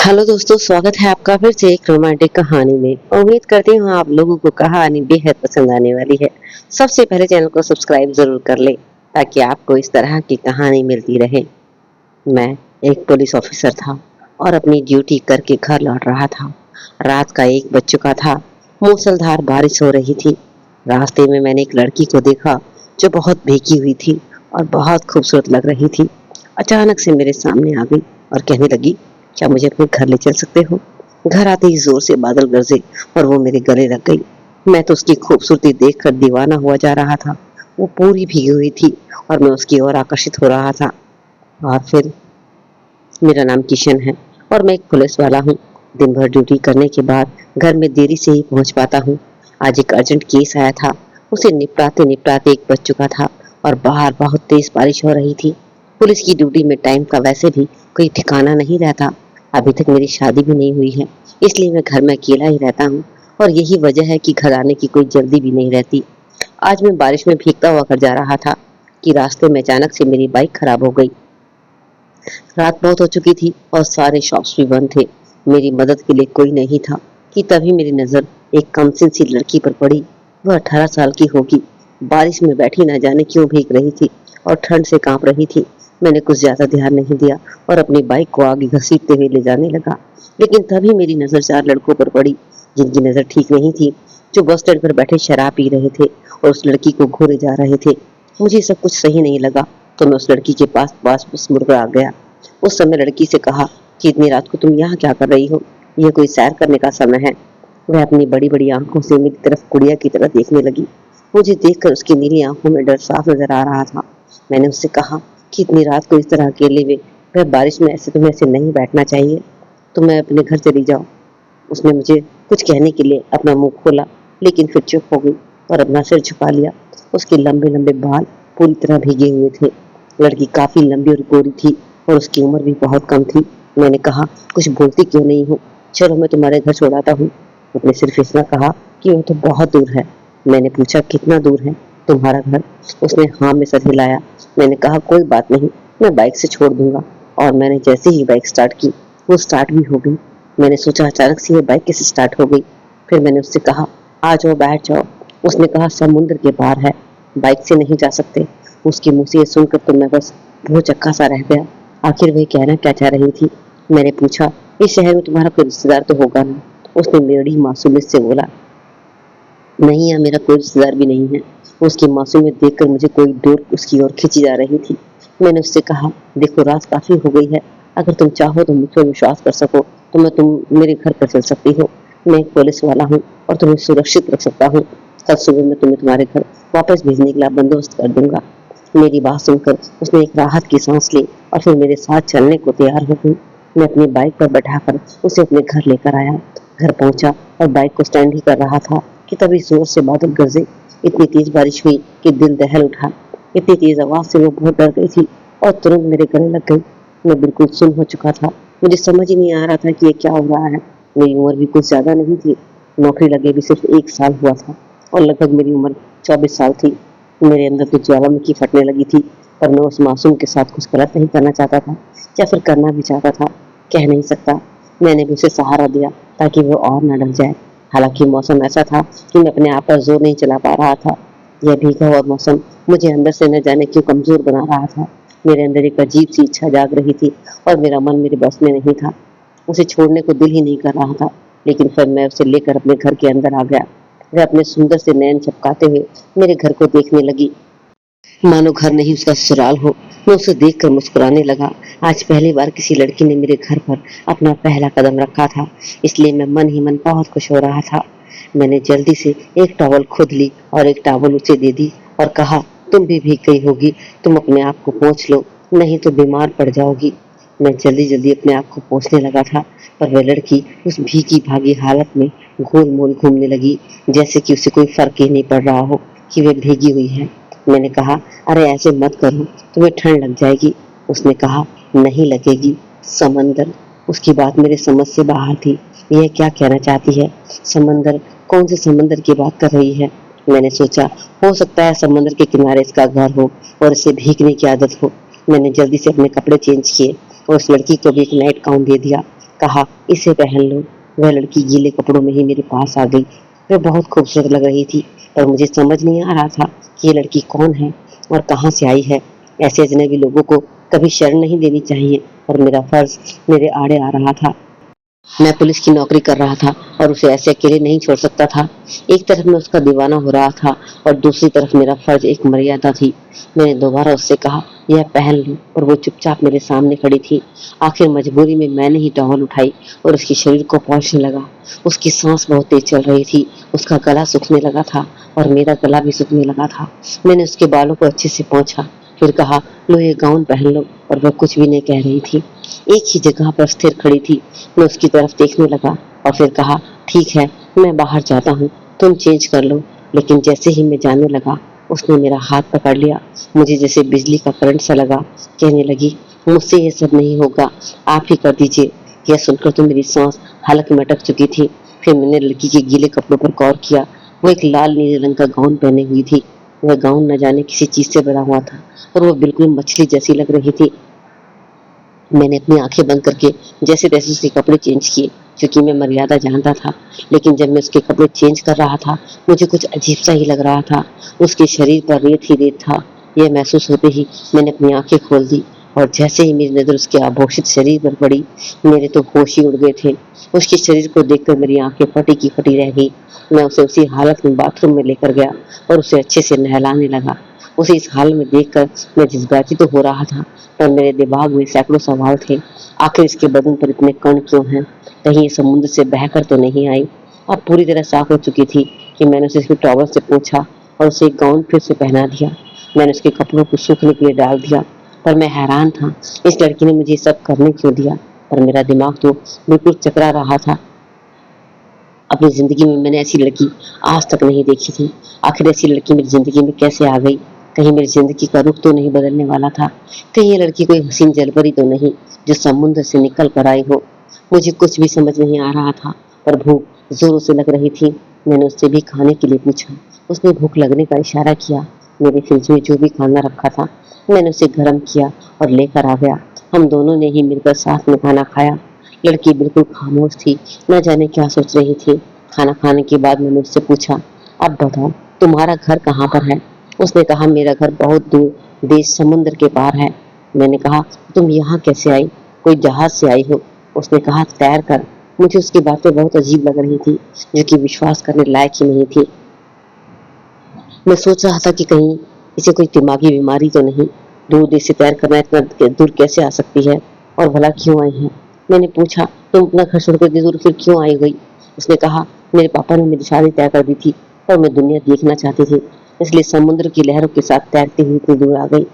Hello दोस्तों, स्वागत है आपका फिर से एक रोमांटिक कहानी में। उम्मीद करती हूँ आप लोगों को कहानी बेहद पसंद आने वाली है। सबसे पहले चैनल को सब्सक्राइब जरूर कर ले ताकि आपको इस तरह की कहानी मिलती रहे। मैं एक पुलिस ऑफिसर था और अपनी ड्यूटी करके घर लौट रहा था। रात का 1 बज चुका था। मूसलाधार बारिश हो रही थी। रास्ते में मैंने एक लड़की को देखा जो बहुत भीगी हुई थी और बहुत खूबसूरत लग रही थी। अचानक से मेरे सामने आ गई और कहने लगी, क्या मुझे अपने घर ले चल सकते हो? घर आते ही जोर से बादल गरजे और वो मेरे गले लग गई। मैं तो उसकी खूबसूरती देखकर दीवाना हुआ जा रहा था। वो पूरी भीगी हुई थी और मैं उसकी ओर आकर्षित हो रहा था। और फिर मेरा नाम किशन है और मैं एक पुलिस वाला हूँ। दिन भर ड्यूटी करने के बाद घर में देरी से ही पहुंच पाता हूँ। आज एक अर्जेंट केस आया था। उसे निपटाते निपटाते 1 बज चुका था और बाहर बहुत तेज बारिश हो रही थी। पुलिस की ड्यूटी में टाइम का वैसे भी कोई ठिकाना नहीं रहता। अभी तक मेरी शादी भी नहीं हुई है, इसलिए मैं घर में अकेला ही रहता हूँ और यही वजह है कि घर आने की कोई जल्दी भी नहीं रहती। आज मैं बारिश में भीगता हुआ घर जा रहा था कि रास्ते में अचानक से मेरी बाइक खराब हो गई। रात बहुत हो चुकी थी और सारे शॉप्स भी बंद थे। मेरी मदद के लिए कोई नहीं था कि तभी मेरी नजर एक कमसिन सी लड़की पर पड़ी। वह 18 साल की होगी। बारिश में बैठी न जाने क्यों भीग रही थी और ठंड से कांप रही थी। मैंने कुछ ज्यादा ध्यान नहीं दिया और अपनी बाइक को आगे घसीटते हुए ले जाने लगा। लेकिन तभी मेरी नजर 4 लड़कों पर पड़ी जिनकी नजर ठीक नहीं थी, जो बस स्टैंड पर बैठे शराब पी रहे थे और उस लड़की को घूरे जा रहे थे। मुझे सब कुछ सही नहीं लगा तो मैं उस लड़की के पास बस मुड़ कर आ गया। उस समय लड़की से कहा कि इतनी रात को तुम यहाँ क्या कर रही हो? यह कोई सैर करने का समय है। वह अपनी बड़ी बड़ी आंखों से मेरी तरफ गुड़िया की तरह देखने लगी। मुझे देखकर उसकी नीली आंखों में डर साफ नजर आ रहा था। मैंने उससे कहा कि इतनी रात को इस तरह अकेले में वह बारिश में तुम्हें ऐसे नहीं बैठना चाहिए, तुम्हें अपने घर चली जाओ। उसने मुझे कुछ कहने के लिए अपना मुंह खोला, लेकिन फिर चुप हो गई और अपना सिर झुका लिया। उसके लंबे लंबे बाल पूरी तरह भीगे हुए थे। लड़की काफी लंबी और गोरी थी और उसकी उम्र भी बहुत कम थी। मैंने कहा, कुछ बोलती क्यों नहीं हो? चलो मैं तुम्हारे घर छोड़ाता हूँ। उसने सिर्फ इतना कहा कि वो तो बहुत दूर है। मैंने पूछा, कितना दूर है तुम्हारा घर? उसने हाँ में सर हिलाया। मैंने कहा, कोई बात नहीं, मैं बाइक से छोड़ दूंगा। और मैंने जैसे ही बाइक स्टार्ट की, वो स्टार्ट भी हो गई। मैंने सोचा अचानक से ये बाइक कैसे स्टार्ट हो गई। फिर मैंने उससे कहा, आ जाओ बैठ जाओ। उसने कहा, समुद्र के पार है, बाइक से नहीं जा सकते। उसके मुंह से ये सुनकर तो मैं बस भौचक्का सा रह गया। आखिर वह कहना क्या चाह रही थी? मैंने पूछा, इस शहर में तुम्हारा कोई रिश्तेदार तो होगा ना? उसने बड़ी मासूमियत से बोला, नहीं, यहाँ मेरा कोई रिश्तेदार भी नहीं है। उसकी मासूमियत देखकर मुझे कोई डोर उसकी ओर खींची जा रही थी। मैंने उससे कहा, देखो रात काफी हो गई है, अगर तुम चाहो तो मुझ पर विश्वास कर सको तो मैं तुम मेरे घर पर चल सकती हो। मैं एक पुलिस वाला हूँ और तुम्हें सुरक्षित रख सकता हूँ। कल सुबह मैं तुम्हें तुम्हारे घर वापस भेजने के लिए बंदोबस्त कर दूंगा। मेरी बात सुनकर उसने एक राहत की सांस ली और फिर मेरे साथ चलने को तैयार हो गई। मैं अपनी बाइक पर बैठाकर उसे अपने घर लेकर आया। घर पहुंचा और बाइक को स्टैंड ही कर रहा था कि तभी जोर से बादल गरजे। इतनी तेज बारिश हुई कि दिल दहल उठा। इतनी तेज आवाज से वो बहुत डर गई थी और तुरंत मेरे गले लग गई। मैं बिल्कुल सुन हो चुका था। मुझे समझ ही नहीं आ रहा था कि ये क्या हो रहा है। मेरी उम्र भी कुछ ज्यादा नहीं थी। नौकरी लगे भी सिर्फ 1 साल हुआ था और लगभग मेरी उम्र 24 साल थी। मेरे अंदर तो ज्वालामुखी फटने लगी थी, पर मैं उस मासूम के साथ कुछ गलत नहीं करना चाहता था, या फिर करना भी चाहता था, कह नहीं सकता। मैंने भी उसे सहारा दिया ताकि वो और न डर जाए। हालांकि मौसम ऐसा था कि मैं अपने आप पर जोर नहीं चला पा रहा था। यह भीगा हुआ मौसम मुझे अंदर से न जाने क्यों कमजोर बना रहा था। मेरे अंदर एक अजीब सी इच्छा जाग रही थी और मेरा मन मेरे बस में नहीं था। उसे छोड़ने को दिल ही नहीं कर रहा था। लेकिन फिर मैं उसे लेकर अपने घर के अंदर आ गया। वह अपने सुंदर से नैन झपकाते हुए मेरे घर को देखने लगी, मानो घर नहीं उसका ससुराल हो। मैं उसे देखकर मुस्कुराने लगा। आज पहली बार किसी लड़की ने मेरे घर पर अपना पहला कदम रखा था, इसलिए मैं मन ही मन बहुत खुश हो रहा था। मैंने जल्दी से एक टॉवल खुद ली और एक टॉवल उसे दे दी और कहा, तुम भी भीग गई होगी, तुम अपने आप को पोंछ लो, नहीं तो बीमार पड़ जाओगी। मैं जल्दी जल्दी अपने आप को पोंछने लगा था, पर वह लड़की उस भीगी भागी हालत में गोल मोल घूमने लगी, जैसे कि उसे कोई फर्क ही नहीं पड़ रहा हो कि वह भीगी हुई है। मैंने कहा, अरे ऐसे मत करो, तुम्हें ठंड लग जाएगी। उसने कहा, नहीं लगेगी, समंदर। उसकी बात मेरे समझ से बाहर थी। यह क्या कहना चाहती है? समंदर? कौन से समंदर की बात कर रही है? मैंने सोचा, हो सकता है समंदर के किनारे इसका घर हो और इसे भीगने की आदत हो। मैंने जल्दी से अपने कपड़े चेंज किए और उस लड़की को भी एक नाइट गाउन दे दिया। कहा, इसे पहन लो। वह लड़की गीले कपड़ों में ही मेरे पास आ गई। वह बहुत खूबसूरत लग रही थी, पर मुझे समझ नहीं आ रहा था कि ये लड़की कौन है और कहाँ से आई है। ऐसे अजनबी लोगों को कभी शर्म नहीं देनी चाहिए, और मेरा फर्ज मेरे आड़े आ रहा था। मैं पुलिस की नौकरी कर रहा था और उसे ऐसे अकेले नहीं छोड़ सकता था। एक तरफ मैं उसका दीवाना हो रहा था और दूसरी तरफ मेरा फर्ज एक मर्यादा थी। मैंने दोबारा उससे कहा, यह पहन लो, और वो चुपचाप मेरे सामने खड़ी थी। आखिर मजबूरी में मैंने ही टॉवल उठाई और उसके शरीर को पोंछने लगा। उसकी सांस बहुत तेज चल रही थी, उसका गला सूखने लगा था और मेरा गला भी सूखने लगा था। मैंने उसके बालों को अच्छे से पोंछा, फिर कहा, लो ये गाउन पहन लो, और वह कुछ भी नहीं कह रही थी। एक ही जगह पर स्थिर खड़ी थी। मैं उसकी तरफ देखने लगा और फिर कहा, ठीक है, मैं बाहर जाता हूँ, तुम चेंज कर लो। लेकिन जैसे ही मैं जाने लगा, उसने मेरा हाथ पकड़ लिया। मुझे जैसे बिजली का करंट सा लगा। कहने लगी, मुझसे ये सब नहीं होगा, आप ही कर दीजिए। यह सुनकर तो मेरी सांस हलक में अटक चुकी थी। फिर मैंने लड़की के गीले कपड़ों पर गौर किया। वो एक लाल नीले रंग का गाउन पहने हुई थी। वह गाउन न जाने किसी चीज से बना हुआ था और वो बिल्कुल मछली जैसी लग रही थी। मैंने अपनी आंखें बंद करके जैसे तैसे उसके कपड़े चेंज किए, क्योंकि मैं मर्यादा जानता था। लेकिन जब मैं उसके कपड़े चेंज कर रहा था, मुझे कुछ अजीब सा ही लग रहा था। उसके शरीर पर रेत ही रेत था। यह महसूस होते ही मैंने अपनी आंखें खोल दी, और जैसे ही मेरी नजर उसके आभूषित शरीर पर पड़ी, मेरे तो होश ही उड़ गए थे। उसके शरीर को देखकर मेरी आंखें फटी की फटी रह गई। मैं उसे उसी हालत में बाथरूम में लेकर गया और उसे अच्छे से नहलाने लगा। उसे इस हाल में देखकर मैं जज्बाती तो हो रहा था, पर मेरे दिमाग में सैकड़ों सवाल थे। आखिर इसके बदन पर इतने कण क्यों हैं? कहीं ये समुद्र से बहकर तो नहीं आई? अब पूरी तरह साफ हो चुकी थी कि मैंने उसे सिर्फ टॉवल से पूछा और उसे एक गाउन फिर से पहना दिया। मैंने उसके कपड़ों को सूखने के लिए डाल दिया, पर मैं हैरान था, इस लड़की ने मुझे ये सब करने क्यों दिया? पर मेरा दिमाग तो बिल्कुल चकरा रहा था। अपनी जिंदगी में मैंने ऐसी लड़की आज तक नहीं देखी थी। आखिर ऐसी लड़की मेरी जिंदगी में कैसे आ गई? कहीं मेरी जिंदगी का रुख तो नहीं बदलने वाला था? कहीं ये लड़की कोई हसीन जलपरी तो नहीं जो समुद्र से निकल कर आई हो? मुझे कुछ भी समझ नहीं आ रहा था, पर भूख जोरों से लग रही थी। मैंने उससे भी खाने के लिए पूछा। उसने भूख लगने का इशारा किया। मेरे फ्रिज में जो भी खाना रखा था, मैंने उसे गर्म किया और लेकर आ गया। हम दोनों ने ही मिलकर साथ में खाना खाया। लड़की बिल्कुल खामोश थी, न जाने क्या सोच रही थी। खाना खाने के बाद मैंने उससे पूछा, अब बताओ, तुम्हारा घर कहाँ पर है? उसने कहा, मेरा घर बहुत दूर, देश समुद्र के पार है। मैंने कहा, तुम यहाँ कैसे आई? कोई जहाज से आई हो? उसने कहा, तैर कर। मुझे उसकी बातें बहुत अजीब लग रही थी, जो कि विश्वास करने लायक ही नहीं थी। मैं सोच रहा था कि कहीं इसे कोई दिमागी बीमारी तो नहीं। दूर देश से तैर करना इतना दूर कैसे आ सकती है, और भला क्यों आई है? मैंने पूछा, तुम अपना घर छोड़कर इतनी दूर फिर क्यों आई गई? उसने कहा, मेरे पापा ने मेरी शादी तय कर दी थी और मैं दुनिया देखना चाहती थी, इसलिए समुद्र की लहरों के साथ तैरती हुई इतनी दूर आ गई।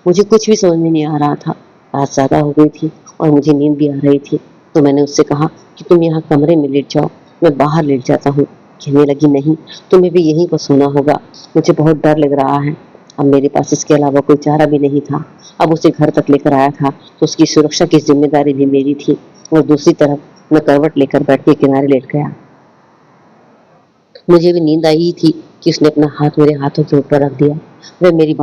मुझे कुछ भी समझ में नहीं आ रहा था। रात ज्यादा हो गई थी और मुझे नींद भी आ रही थी, तो मैंने उससे कहा कि तुम यहाँ कमरे में लेट जाओ, मैं बाहर लेट जाता हूँ। कहने लगी, नहीं, तुम्हें भी यहीं पर सोना होगा, मुझे बहुत डर लग रहा है। अब मेरे पास इसके अलावा कोई चारा भी नहीं था। अब उसे घर तक लेकर आया था तो उसकी सुरक्षा की जिम्मेदारी भी मेरी थी। और दूसरी तरफ मैं करवट लेकर बैठ के किनारे लेट गया। मुझे भी नींद आई ही थी कि उसने अपना हाथ मेरे हाथों के ऊपर रख दिया। वो मेरे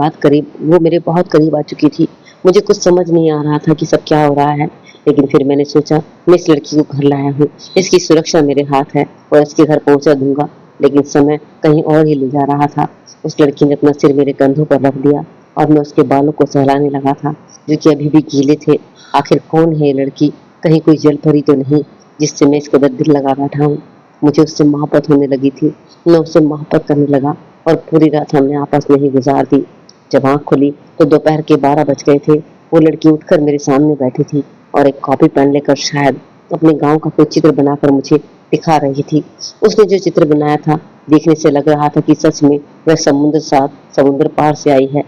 बहुत करीब आ चुकी थी। मुझे कुछ समझ नहीं आ रहा था कि सब क्या हो रहा है, लेकिन फिर मैंने सोचा, मैं इस लड़की को घर लाया हूँ, इसकी सुरक्षा मेरे हाथ है और इसके घर पहुंचा दूंगा। लेकिन समय कहीं और ही ले जा रहा था। उस लड़की ने अपना सिर मेरे कंधों पर रख दिया और मैं उसके बालों को सहलाने लगा था, जो कि अभी भी गीले थे। आखिर कौन है ये लड़की? कहीं कोई जल परी तो नहीं जिससे मैं इस कदर दिल लगा बैठा हूँ? मुझे उससे मोहब्बत होने लगी थी। मैं उससे मोहब्बत करने लगा और पूरी रात हमने आपस में ही गुजार दी। जब आँख खुली तो दोपहर के 12 बज गए थे। वो लड़की उठकर मेरे सामने बैठी थी और एक कॉपी पेन लेकर शायद अपने गाँव का कोई चित्र बनाकर मुझे दिखा रही थी। उसने जो चित्र बनाया था, देखने से लग रहा था कि सच में वह समुद्र पार से आई है।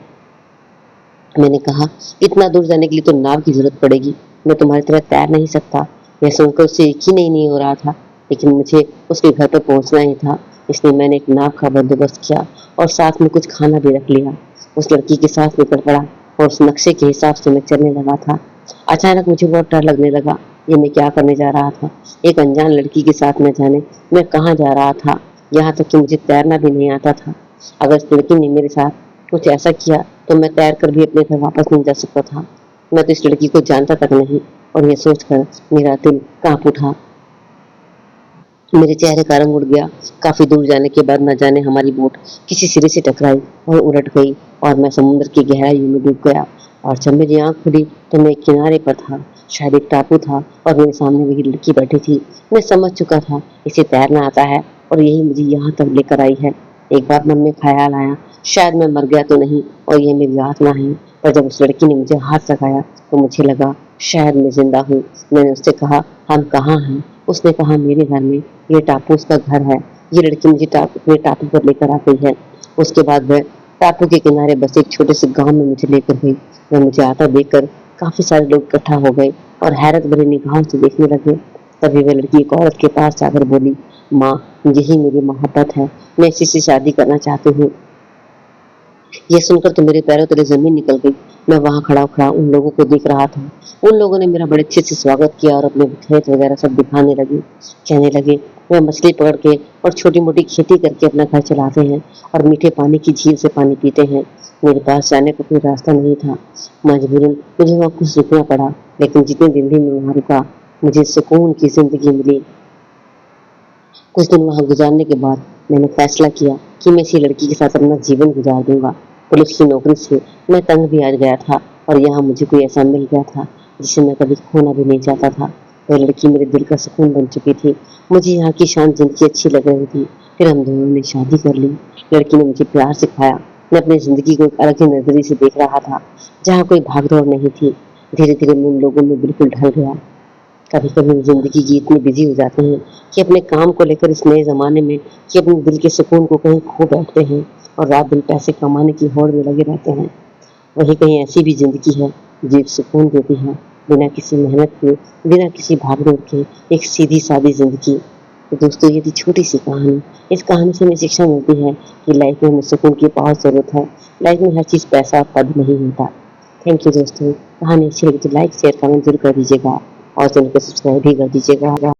मैंने कहा, इतना दूर जाने के लिए तो नाव की जरूरत पड़ेगी, मैं तुम्हारी तरह तैर नहीं सकता। यह सुनकर उसे यकीन ही नहीं हो रहा था, लेकिन मुझे उसके घर पर पहुंचना ही था, इसलिए मैंने एक नाव का बंदोबस्त किया और साथ में कुछ खाना भी रख लिया। उस लड़की के साथ निकल पड़ा और उस नक्शे के हिसाब से मैं चलने लगा था। अचानक मुझे बहुत डर लगने लगा। ये मैं क्या करने जा रहा था? एक अनजान लड़की के साथ न जाने मैं कहाँ जा रहा था। यहाँ तक कि मुझे तैरना भी नहीं आता था। अगर इस लड़की ने मेरे साथ कुछ ऐसा किया तो मैं तैर कर भी अपने घर वापस नहीं जा सकता था। मैं तो इस लड़की को जानता तक नहीं। और ये सोचकर मेरा दिल कांप उठा। मेरे चेहरे का रंग उड़ गया। काफी दूर जाने के बाद न जाने हमारी बोट किसी सिरे से टकराई और उलट गई और मैं समुद्र की गहराइयों में डूब गया। और जब मेरी आंख खुली तो मैं एक किनारे पर था। शायद एक टापू था और मेरे सामने वही लड़की बैठी थी। मैं समझ चुका था इसे तैरना आता है और यही मुझे यहाँ तक लेकर आई है। एक बार मन में ख्याल आया, शायद मैं मर गया तो नहीं और ये मेरी आत्मा है। पर जब उस लड़की ने मुझे हाथ लगाया तो मुझे लगा शायद मैं जिंदा हूँ। मैंने उससे कहा, हम कहाँ हैं? उसने कहा, मेरे घर में। ये टापू उसका घर है। ये लड़की मुझे अपने टापू पर लेकर आ गई है। उसके बाद वह टापू के किनारे बसे एक छोटे से गांव में मुझे लेकर गई। वह मुझे आता देखकर काफी सारे लोग इकट्ठा हो गए और हैरत भरी निगाहों से देखने लगे। तभी वह लड़की एक औरत के पास जाकर बोली, माँ, यही मेरी मोहब्बत है। मैं इसी से शादी करना चाहती हूँ। ये सुनकर तो मेरे पैरों तले जमीन निकल गई। मैं वहां खड़ा खड़ा उन लोगों को देख रहा था। उन लोगों ने मेरा बड़े अच्छे से स्वागत किया और अपने खेत वगैरह सब दिखाने लगे। कहने लगे, वह मछली पकड़ के और छोटी मोटी खेती करके अपना घर चलाते हैं और मीठे पानी की झील से पानी पीते हैं। मेरे पास जाने का कोई रास्ता नहीं था। मजबूरन मुझे वहाँ कुछ रुकना पड़ा, लेकिन जितने दिन भी मैं वहाँ रुका मुझे सुकून की जिंदगी मिली। कुछ दिन वहां गुजारने के बाद मैंने फैसला किया कि मैं इसी लड़की के साथ अपना जीवन गुजार दूंगा। पुलिस की नौकरी से मैं तंग भी आ गया था और यहाँ मुझे कोई ऐसा मिल गया था जिसे मैं कभी खोना भी नहीं चाहता था। वह लड़की मेरे दिल का सुकून बन चुकी थी। मुझे यहाँ की शांत जिंदगी अच्छी लग रही थी। फिर हम दोनों ने शादी कर ली। लड़की ने मुझे प्यार सिखाया। मैं अपनी जिंदगी को एक अलग ही नजरिए से देख रहा था, जहाँ कोई भागदौड़ नहीं थी। धीरे धीरे मैं उन लोगों में बिल्कुल ढल गया। कभी कभी जिंदगी की इतनी बिजी हो जाते हैं कि अपने काम को लेकर इस नए जमाने में कि अपने दिल के सुकून को कहीं खो बैठते हैं और रात दिन पैसे कमाने की होड़ में लगे रहते हैं। वही कहीं ऐसी भी जिंदगी है जो एक सुकून देती है, बिना किसी मेहनत के, बिना किसी भागदौड़ के, एक सीधी सादी जिंदगी। तो दोस्तों, ये थी छोटी सी कहानी। इस कहानी से हमें शिक्षा मिलती है कि लाइफ में हमें सुकून की बहुत जरूरत है। लाइफ में हर चीज पैसा और पद नहीं होता। थैंक यू दोस्तों। कहानी अच्छी लगी तो लाइक शेयर कमेंट जरूर कर दीजिएगा और चैनल को सब्सक्राइब भी कर दीजिएगा।